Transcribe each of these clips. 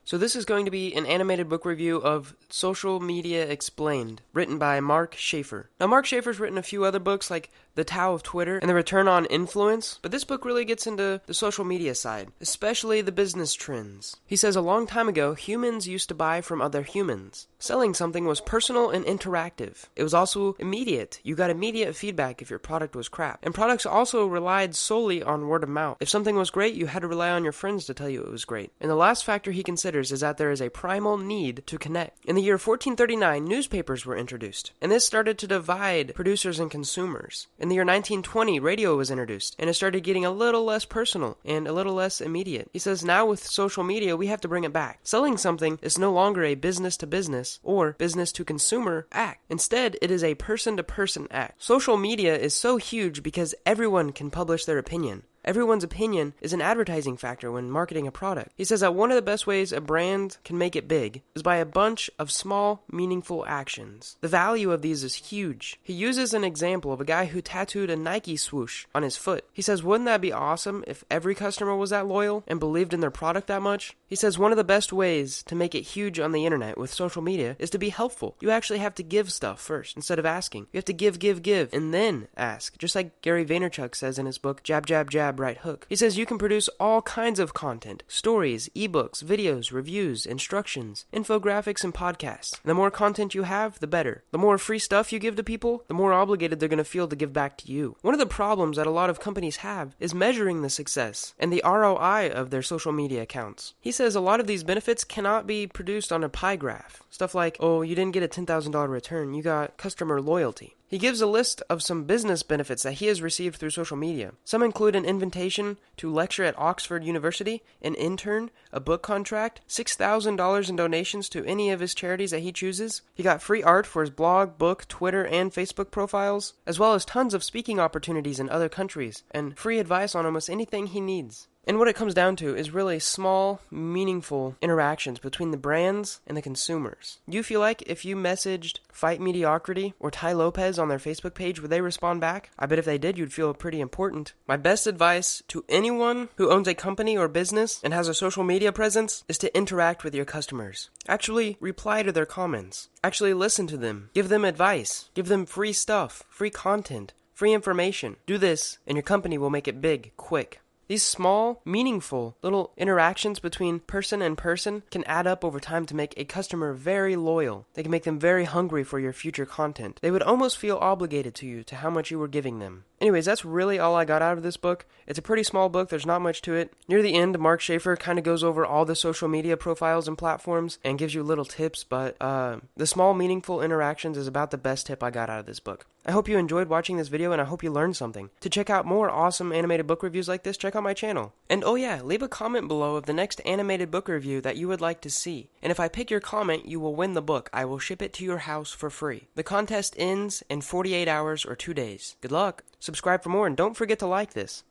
So this is going to be an animated book review of Social Media Explained, written by Mark Schaefer. Now, Mark Schaefer's written a few other books like The Tao of Twitter and The Return on Influence, but this book really gets into the social media side, especially the business trends. He says a long time ago, humans used to buy from other humans. Selling something was personal and interactive. It was also immediate. You got immediate feedback if your product was crap. And products also relied solely on word of mouth. If something was great, you had to rely on your friends to tell you it was great. And the last factor he considers is that there is a primal need to connect. In the year 1439, newspapers were introduced, and this started to divide producers and consumers. In the year 1920, radio was introduced, and it started getting a little less personal and a little less immediate. He says now with social media, we have to bring it back. Selling something is no longer a business-to-business or business-to-consumer act. Instead, it is a person-to-person act. Social media is so huge because everyone can publish their opinion. Everyone's opinion is an advertising factor when marketing a product. He says that one of the best ways a brand can make it big is by a bunch of small, meaningful actions. The value of these is huge. He uses an example of a guy who tattooed a Nike swoosh on his foot. He says, wouldn't that be awesome if every customer was that loyal and believed in their product that much? He says one of the best ways to make it huge on the internet with social media is to be helpful. You actually have to give stuff first instead of asking. You have to give, and then ask. Just like Gary Vaynerchuk says in his book, Jab, Jab, Jab, Right Hook. He says you can produce all kinds of content, stories, ebooks, videos, reviews, instructions, infographics, and podcasts. The more content you have, the better. The more free stuff you give to people, the more obligated they're going to feel to give back to you. One of the problems that a lot of companies have is measuring the success and the ROI of their social media accounts. He says a lot of these benefits cannot be produced on a pie graph. Stuff like, oh, you didn't get a $10,000 return, you got customer loyalty. He gives a list of some business benefits that he has received through social media. Some include an invitation to lecture at Oxford University, an intern, a book contract, $6,000 in donations to any of his charities that he chooses. He got free art for his blog, book, Twitter, and Facebook profiles, as well as tons of speaking opportunities in other countries, and free advice on almost anything he needs. And what it comes down to is really small, meaningful interactions between the brands and the consumers. You feel like if you messaged Fight Mediocrity or Ty Lopez on their Facebook page, would they respond back? I bet if they did, you'd feel pretty important. My best advice to anyone who owns a company or business and has a social media presence is to interact with your customers. Actually reply to their comments. Actually listen to them. Give them advice. Give them free stuff, free content, free information. Do this, and your company will make it big, quick. These small, meaningful little interactions between person and person can add up over time to make a customer very loyal. They can make them very hungry for your future content. They would almost feel obligated to you, to how much you were giving them. Anyways, that's really all I got out of this book. It's a pretty small book. There's not much to it. Near the end, Mark Schaefer kind of goes over all the social media profiles and platforms and gives you little tips, but the small, meaningful interactions is about the best tip I got out of this book. I hope you enjoyed watching this video, and I hope you learned something. To check out more awesome animated book reviews like this, check out my channel. And oh yeah, leave a comment below of the next animated book review that you would like to see. And if I pick your comment, you will win the book. I will ship it to your house for free. The contest ends in 48 hours or 2 days. Good luck! Subscribe for more, and don't forget to like this.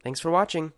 Thanks for watching.